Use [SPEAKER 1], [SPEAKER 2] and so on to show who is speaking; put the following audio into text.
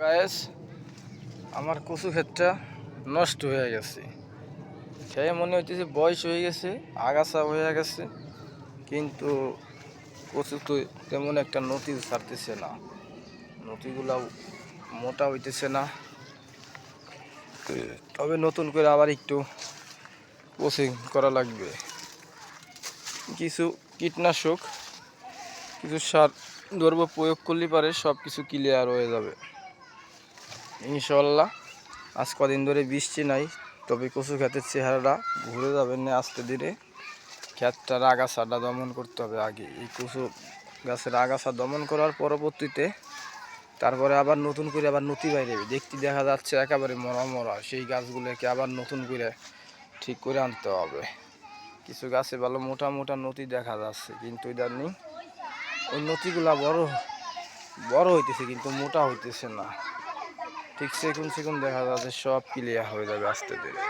[SPEAKER 1] Guys, আমার কচু ক্ষেতটা নষ্ট হয়ে গেছে। খেয়ে মনে হইতেছে বয়স হয়ে গেছে, আগাছা হয়ে গেছে, কিন্তু কচু তো তেমন একটা নতি ছাড়তেছে না, নতিগুলা মোটা হইতেছে না। তবে নতুন করে আবার একটু কোচিং করা লাগবে। কিছু কীটনাশক, কিছু সার দ্রব্য প্রয়োগ করলে পারে সব কিছু ক্লিয়ার হয়ে যাবে ইনশাল্লাহ। আজ কদিন ধরে বৃষ্টি নাই, তবে কচু ক্ষেতের চেহারাটা ঘুরে যাবে না আস্তে ধীরে। ক্ষেতটার আগাছাটা দমন করতে হবে আগে। এই কচু গাছের আগাছা দমন করার পরবর্তীতে তারপরে আবার নতুন করে আবার নতি বাইরে দেখতে দেখা যাচ্ছে একেবারে মরা মরা, সেই গাছগুলোকে আবার নতুন করে ঠিক করে আনতে হবে। কিছু গাছে ভালো মোটা মোটা নতি দেখা যাচ্ছে, কিন্তু ইদানিং ওই নতিগুলা বড় হইতেছে কিন্তু মোটা হইতেছে না। ঠিক সেকুন দেখা যাচ্ছে সব ক্লিয়ার হয়ে যাবে আস্তে ধীরে।